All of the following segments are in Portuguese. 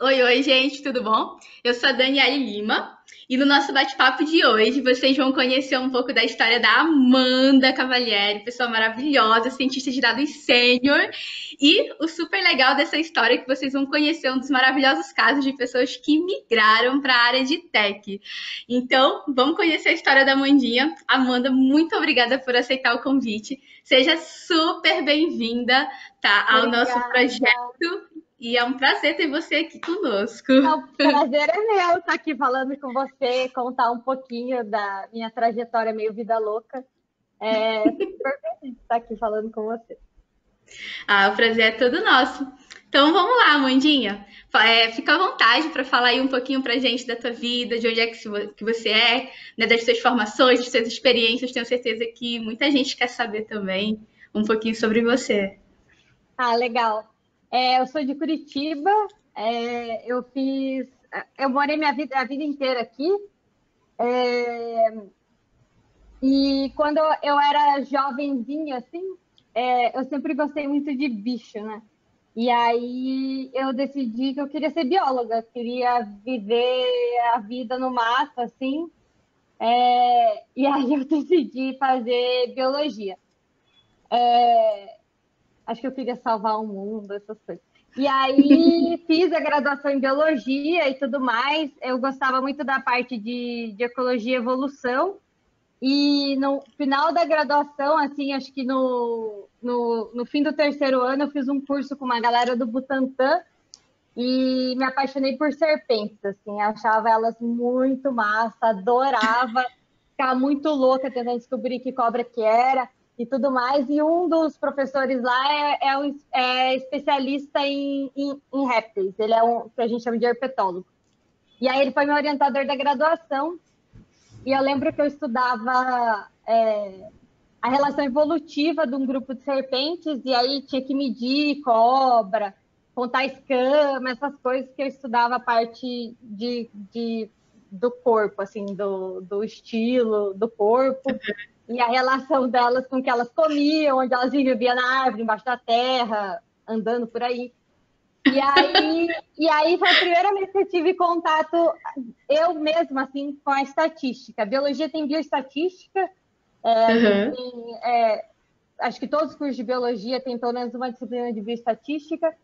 Oi, oi, gente, tudo bom? Eu sou a Daniele Lima e no nosso bate-papo de hoje vocês vão conhecer um pouco da história da Amanda Cavalieri, pessoa maravilhosa, cientista de dados sênior, e o super legal dessa história é que vocês vão conhecer um dos maravilhosos casos de pessoas que migraram para a área de tech. Então, vamos conhecer a história da Amandinha. Amanda, muito obrigada por aceitar o convite. Seja super bem-vinda, tá, ao nosso Obrigada. projeto. E é um prazer ter você aqui conosco. É um prazer é meu estar aqui falando com você, contar um pouquinho da minha trajetória meio vida louca. Fico super feliz de estar aqui falando com você. Ah, o prazer é todo nosso. Então vamos lá, Amandinha. Fica à vontade para falar aí um pouquinho pra gente da tua vida, de onde é que você é, né, das suas formações, das suas experiências. Tenho certeza que muita gente quer saber também um pouquinho sobre você. Ah, legal. Eu sou de Curitiba. Eu morei a vida inteira aqui. E quando eu era jovenzinha, assim, eu sempre gostei muito de bicho, né? E aí eu decidi que eu queria ser bióloga, queria viver a vida no mato, assim. E aí eu decidi fazer biologia. Acho que eu queria salvar o mundo, essas coisas. E aí fiz a graduação em biologia e tudo mais. Eu gostava muito da parte de ecologia e evolução. E no final da graduação, assim, acho que no fim do terceiro ano, eu fiz um curso com uma galera do Butantan e me apaixonei por serpentes, assim, achava elas muito massa, adorava, ficava muito louca tentando descobrir que cobra que era e tudo mais. E um dos professores lá é especialista em répteis, ele é um que a gente chama de herpetólogo. E aí ele foi meu orientador da graduação e eu lembro que eu estudava a relação evolutiva de um grupo de serpentes, e aí tinha que medir cobra, contar escama, essas coisas que eu estudava a parte do corpo, assim, do estilo do corpo, e a relação delas com o que elas comiam, onde elas viviam na árvore, embaixo da terra, andando por aí. E aí foi a primeira vez que eu tive contato, eu mesma, assim, com a estatística. A biologia tem bioestatística, a gente Uhum. tem, acho que todos os cursos de biologia têm pelo menos uma disciplina de bioestatística.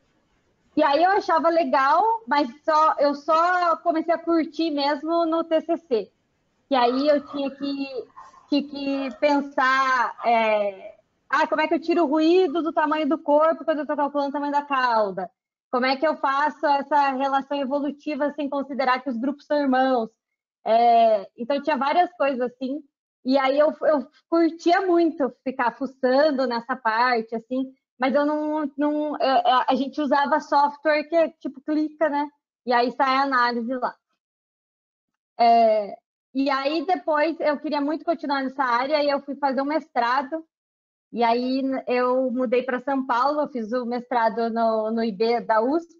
E aí eu achava legal, mas eu só comecei a curtir mesmo no TCC. E aí eu tinha que pensar, como é que eu tiro o ruído do tamanho do corpo quando eu estou calculando o tamanho da cauda? Como é que eu faço essa relação evolutiva sem considerar que os grupos são irmãos? Então tinha várias coisas assim. E aí eu curtia muito ficar fuçando nessa parte, assim, mas eu não a gente usava software que é tipo clica, né? E aí sai a análise lá. E aí depois eu queria muito continuar nessa área e eu fui fazer um mestrado. E aí eu mudei para São Paulo, eu fiz o mestrado no IB da USP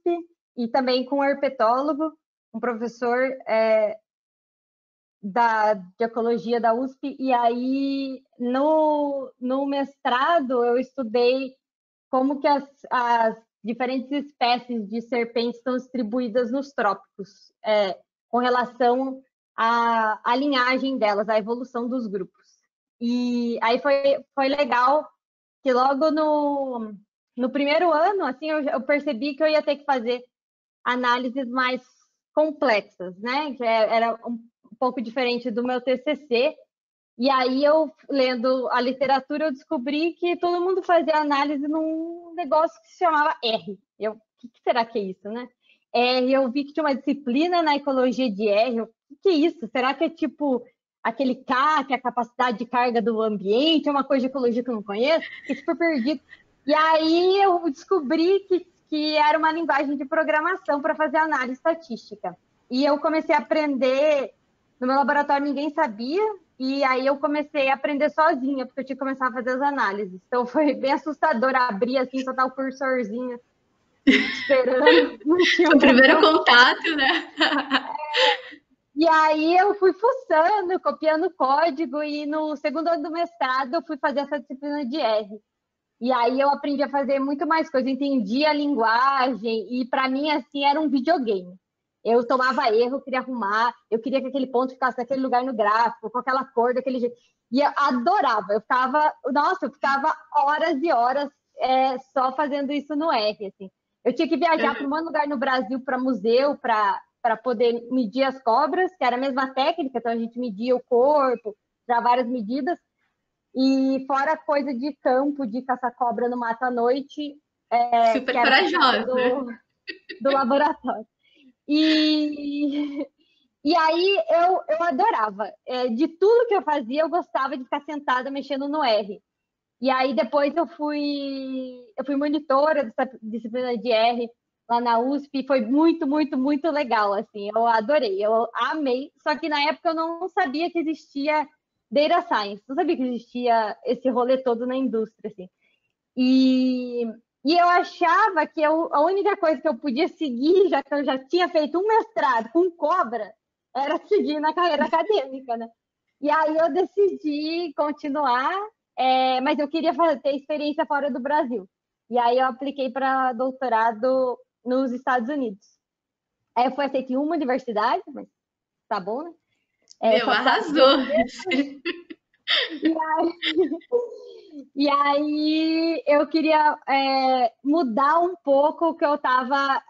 e também com um herpetólogo, um professor de ecologia da USP. E aí no mestrado eu estudei como que as diferentes espécies de serpentes estão distribuídas nos trópicos, com relação à linhagem delas, à evolução dos grupos. E aí foi legal que logo no primeiro ano, assim, eu percebi que eu ia ter que fazer análises mais complexas, né? Que era um pouco diferente do meu TCC. E aí eu, lendo a literatura, eu descobri que todo mundo fazia análise num negócio que se chamava R. O que será que é isso, né? R, eu vi que tinha uma disciplina na ecologia de R. O que é isso? Será que é tipo aquele K, que é a capacidade de carga do ambiente? É uma coisa de ecologia que eu não conheço? Fiquei super perdido. E aí eu descobri que era uma linguagem de programação para fazer análise estatística. E eu comecei a aprender, no meu laboratório ninguém sabia, e aí eu comecei a aprender sozinha, porque eu tinha que começar a fazer as análises. Então foi bem assustador abrir assim, só tá o cursorzinho esperando, não tinha Foi um o primeiro botão. contato, né? E aí eu fui fuçando, copiando código, e no segundo ano do mestrado eu fui fazer essa disciplina de R. E aí eu aprendi a fazer muito mais coisa, entendi a linguagem, e para mim, assim, era um videogame. Eu tomava erro, eu queria arrumar, eu queria que aquele ponto ficasse naquele lugar no gráfico, com aquela cor, daquele jeito. E eu adorava, eu ficava horas e horas só fazendo isso no R, assim. Eu tinha que viajar para um lugar no Brasil, para museu, para poder medir as cobras, que era a mesma técnica, então a gente media o corpo, para várias medidas. E fora coisa de campo, de caça-cobra no mato à noite, Super que era puxada corajosa. do laboratório. E, e aí eu adorava. De tudo que eu fazia, eu gostava de ficar sentada mexendo no R. E aí depois eu fui monitora dessa disciplina de R lá na USP, e foi muito, muito, muito legal, assim, eu adorei, eu amei, só que na época eu não sabia que existia data science, não sabia que existia esse rolê todo na indústria, assim. E, e eu achava que a única coisa que eu podia seguir, já que eu já tinha feito um mestrado com cobra, era seguir na carreira acadêmica, né? E aí eu decidi continuar, mas eu queria ter experiência fora do Brasil. E aí eu apliquei para doutorado nos Estados Unidos. Aí eu fui aceita em uma universidade, mas tá bom, né? Meu, Só precisava ver arrasou. mesmo. E aí eu queria mudar um pouco o que eu estava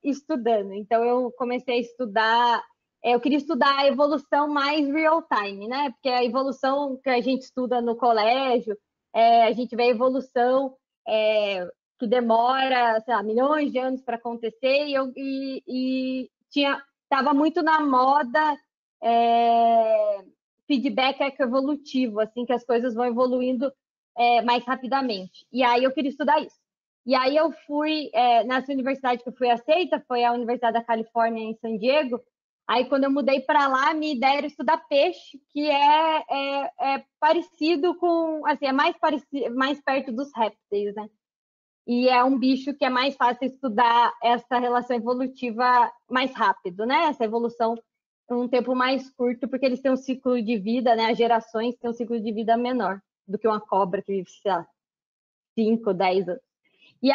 estudando. Então eu comecei a estudar, eu queria estudar a evolução mais real time, né? Porque a evolução que a gente estuda no colégio, a gente vê a evolução que demora, sei lá, milhões de anos para acontecer, e estava muito na moda feedback evolutivo, assim, que as coisas vão evoluindo mais rapidamente. E aí eu queria estudar isso. E aí eu fui, nessa universidade que eu fui aceita, foi a Universidade da Califórnia, em San Diego. Aí quando eu mudei para lá, me deram estudar peixe, que é parecido com, assim, é mais, parecido, mais perto dos répteis, né? E é um bicho que é mais fácil estudar essa relação evolutiva mais rápido, né? Essa evolução em um tempo mais curto, porque eles têm um ciclo de vida, né? As gerações têm um ciclo de vida menor do que uma cobra que vive, sei lá, 5, 10 anos. E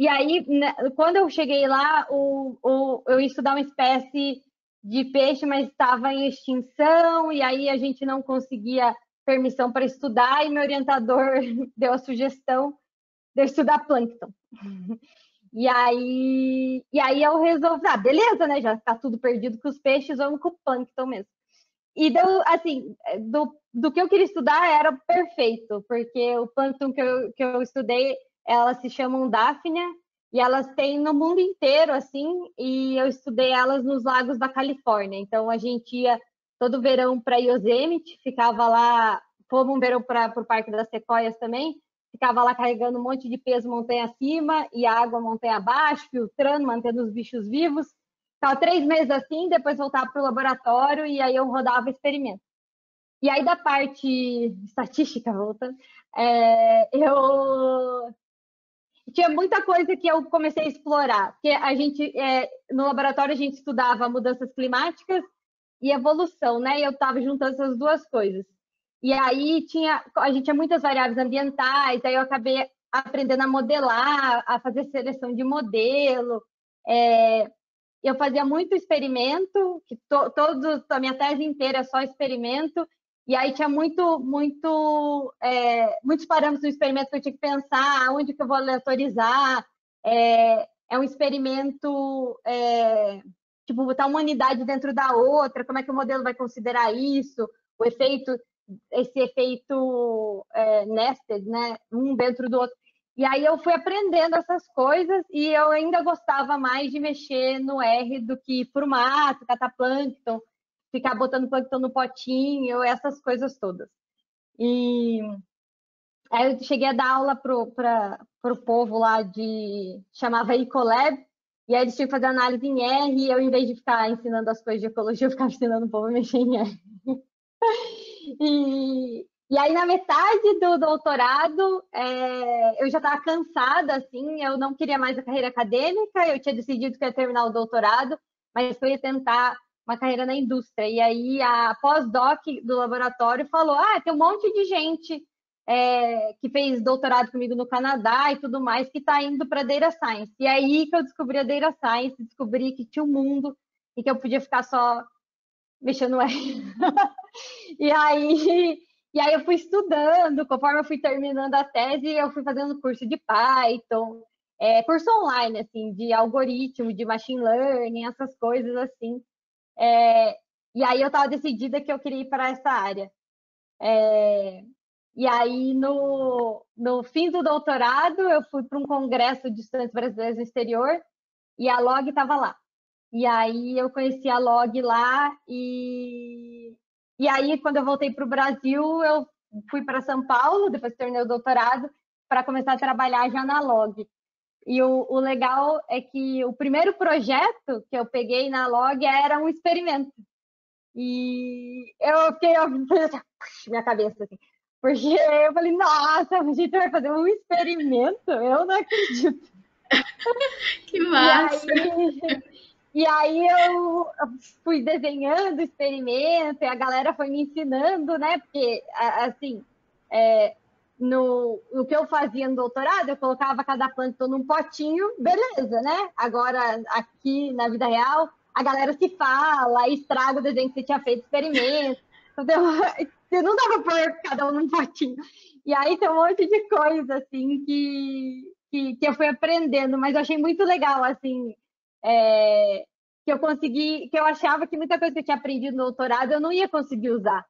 aí né, quando eu cheguei lá, eu ia estudar uma espécie de peixe, mas estava em extinção, e aí a gente não conseguia permissão para estudar, e meu orientador deu a sugestão de eu estudar plâncton. E aí eu resolvi, beleza, né? Já está tudo perdido com os peixes, vamos com o plâncton mesmo. E deu, assim, do que eu queria estudar era perfeito, porque o plâncton que eu estudei, elas se chamam Daphnia, e elas têm no mundo inteiro, assim, e eu estudei elas nos lagos da Califórnia. Então a gente ia todo verão para Yosemite, ficava lá, fomos um verão para o Parque das Sequoias também, ficava lá carregando um monte de peso montanha acima e água montanha abaixo, filtrando, mantendo os bichos vivos. Ficava 3 meses assim, depois voltava para o laboratório e aí eu rodava experimento. E aí da parte estatística, voltando, eu tinha muita coisa que eu comecei a explorar, porque a gente, no laboratório a gente estudava mudanças climáticas e evolução, né? E eu estava juntando essas duas coisas. E aí a gente tinha muitas variáveis ambientais, aí eu acabei aprendendo a modelar, a fazer seleção de modelo. Eu fazia muito experimento, que a minha tese inteira é só experimento, e aí tinha muitos parâmetros do experimento que eu tinha que pensar, onde que eu vou aleatorizar. É um experimento, tipo, botar uma unidade dentro da outra, como é que o modelo vai considerar isso, esse efeito nested, né? Um dentro do outro. E aí eu fui aprendendo essas coisas e eu ainda gostava mais de mexer no R do que ir pro mato, catar plâncton, ficar botando plâncton no potinho, essas coisas todas. E aí eu cheguei a dar aula pro povo lá chamava Ecolab, e aí eles tinham que fazer análise em R, e eu, em vez de ficar ensinando as coisas de ecologia, eu ficava ensinando o povo a mexer em R. E aí, na metade do doutorado, eu já estava cansada, assim, eu não queria mais a carreira acadêmica, eu tinha decidido que ia terminar o doutorado, mas eu ia tentar uma carreira na indústria. E aí a pós-doc do laboratório falou: ah, tem um monte de gente que fez doutorado comigo no Canadá e tudo mais, que está indo para Data Science. E aí que eu descobri a Data Science, descobri que tinha um mundo e que eu podia ficar só mexendo no R. E aí, e aí eu fui estudando, conforme eu fui terminando a tese, eu fui fazendo curso de Python, curso online, assim, de algoritmo, de machine learning, essas coisas assim. E aí eu estava decidida que eu queria ir para essa área. E aí, no fim do doutorado, eu fui para um congresso de estudantes brasileiros no exterior e a Log estava lá. E aí eu conheci a Log lá e aí quando eu voltei para o Brasil, eu fui para São Paulo, depois que terminei o doutorado, para começar a trabalhar já na Log. E o legal é que o primeiro projeto que eu peguei na Log era um experimento. E eu fiquei minha cabeça assim, porque eu falei, nossa, a gente vai fazer um experimento? Eu não acredito. Que E massa! aí, e aí eu fui desenhando o experimento e a galera foi me ensinando, né? Porque, assim, no que eu fazia no doutorado, eu colocava cada plâncton num potinho, beleza, né? Agora, aqui na vida real, a galera se fala, estraga o desenho que você tinha feito, experimento. Então, não dava para pôr cada um num potinho. E aí tem um monte de coisa, assim, que eu fui aprendendo, mas eu achei muito legal, assim, que eu consegui, que eu achava que muita coisa que eu tinha aprendido no doutorado eu não ia conseguir usar.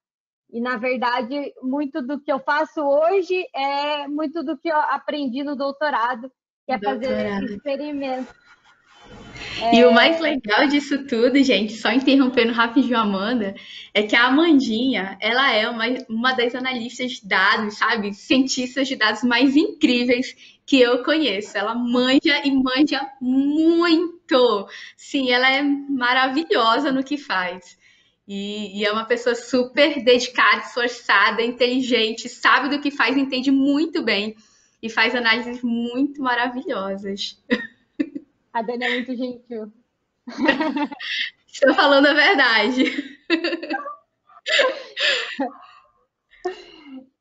E, na verdade, muito do que eu faço hoje é muito do que eu aprendi no doutorado, que é fazer Doutorado. experimentos. E o mais legal disso tudo, gente, só interrompendo rapidinho a Amanda, é que a Amandinha, ela é uma das analistas de dados, sabe? Cientistas de dados mais incríveis que eu conheço. Ela manja e manja muito. Sim, ela é maravilhosa no que faz. E é uma pessoa super dedicada, esforçada, inteligente, sabe do que faz, entende muito bem e faz análises muito maravilhosas. A Dani é muito gentil. Estou falando a verdade.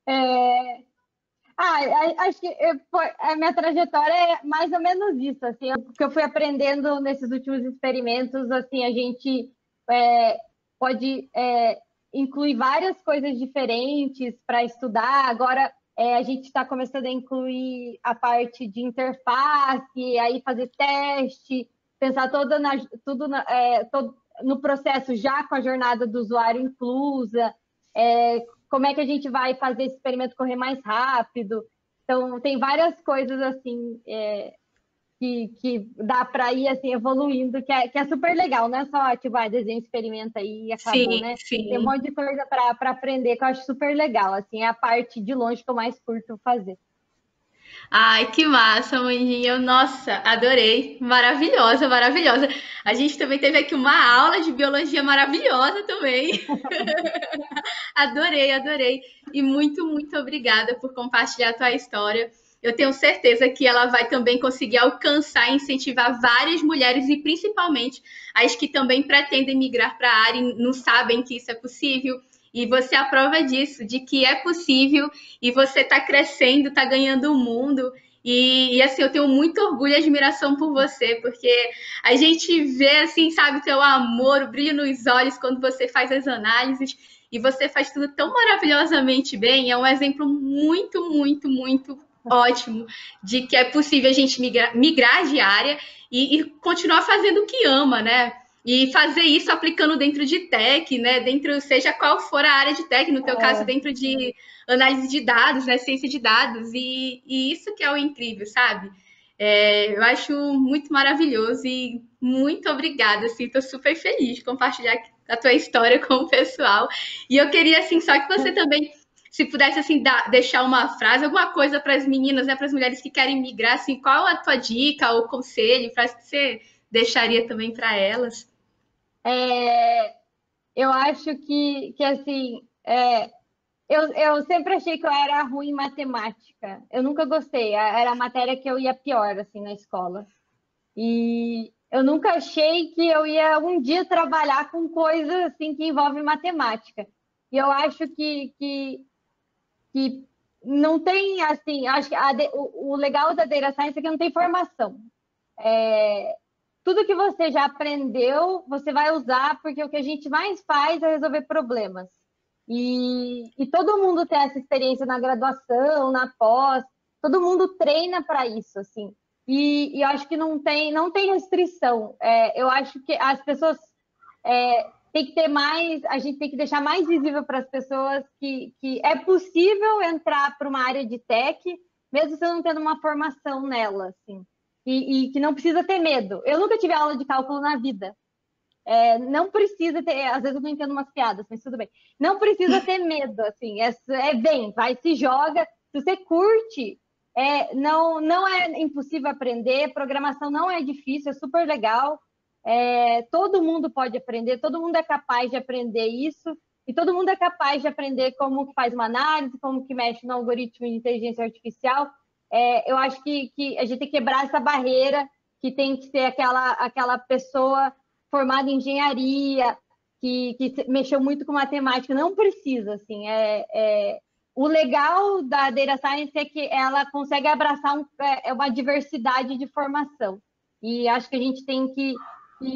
É... acho que a minha trajetória é mais ou menos isso, assim, que eu fui aprendendo nesses últimos experimentos, assim, a gente pode incluir várias coisas diferentes para estudar. Agora a gente está começando a incluir a parte de interface, aí fazer teste, pensar todo no processo já com a jornada do usuário inclusa. Como é que a gente vai fazer esse experimento correr mais rápido. Então, tem várias coisas assim que dá para ir assim, evoluindo, que é super legal, não é só tipo, desenho, experimenta aí e acabou, Sim, né? Tem um sim. monte de coisa para aprender que eu acho super legal, assim, é a parte de longe que eu mais curto fazer. Ai, que massa, Mandinha. Nossa, adorei. Maravilhosa, maravilhosa. A gente também teve aqui uma aula de biologia maravilhosa também. Adorei, adorei. E muito, muito obrigada por compartilhar a tua história. Eu tenho certeza que ela vai também conseguir alcançar e incentivar várias mulheres e principalmente as que também pretendem migrar para a área e não sabem que isso é possível. E você é a prova disso, de que é possível e você está crescendo, está ganhando o mundo. E assim, eu tenho muito orgulho e admiração por você, porque a gente vê, assim, sabe, teu amor, o brilho nos olhos quando você faz as análises e você faz tudo tão maravilhosamente bem. É um exemplo muito, muito, muito ótimo de que é possível a gente migrar de área e continuar fazendo o que ama, né? E fazer isso aplicando dentro de tech, né? Dentro, seja qual for a área de tech, no teu caso, dentro de análise de dados, né? Ciência de dados. E isso que é o incrível, sabe? Eu acho muito maravilhoso e muito obrigada, assim, tô super feliz de compartilhar a tua história com o pessoal. E eu queria, assim, só que você também, se pudesse, assim, deixar uma frase, alguma coisa para as meninas, né, para as mulheres que querem migrar, assim, qual a tua dica ou conselho, frase que você deixaria também para elas? Eu acho que assim, eu sempre achei que eu era ruim em matemática. Eu nunca gostei. Era a matéria que eu ia pior, assim, na escola. eu nunca achei que eu ia um dia trabalhar com coisas assim que envolvem matemática. E eu acho que não tem assim, acho que o legal da data science é que não tem formação. Tudo que você já aprendeu, você vai usar, porque o que a gente mais faz é resolver problemas. E todo mundo tem essa experiência na graduação, na pós, todo mundo treina para isso, assim. E eu acho que não tem restrição. Eu acho que as pessoas tem que ter mais, a gente tem que deixar mais visível para as pessoas que é possível entrar para uma área de tech, mesmo você não tendo uma formação nela, assim. E que não precisa ter medo. Eu nunca tive aula de cálculo na vida. Não precisa ter, às vezes eu não entendo umas piadas, mas tudo bem. Não precisa ter medo, assim, vem, vai, se joga. Se você curte, não é impossível aprender, programação não é difícil, é super legal. Todo mundo pode aprender, todo mundo é capaz de aprender isso, e todo mundo é capaz de aprender como que faz uma análise, como que mexe no algoritmo de inteligência artificial. Eu acho que a gente tem que quebrar essa barreira, que tem que ser aquela pessoa formada em engenharia, que mexeu muito com matemática. Não precisa, assim. O legal da Data Science é que ela consegue abraçar uma diversidade de formação. E acho que a gente tem que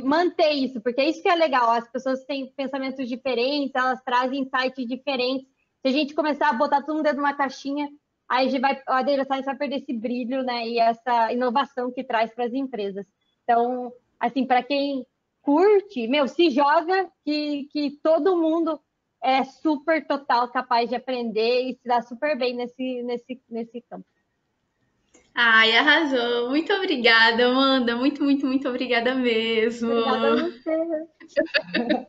manter isso, porque é isso que é legal. As pessoas têm pensamentos diferentes, elas trazem insights diferentes. Se a gente começar a botar tudo dentro de uma caixinha, aí a Data Science vai perder esse brilho, né? E essa inovação que traz para as empresas. Então, assim, para quem curte, meu, se joga que todo mundo é super total capaz de aprender e se dá super bem nesse campo. Ai, arrasou. Muito obrigada, Amanda. Muito, muito, muito obrigada mesmo. Obrigada a você.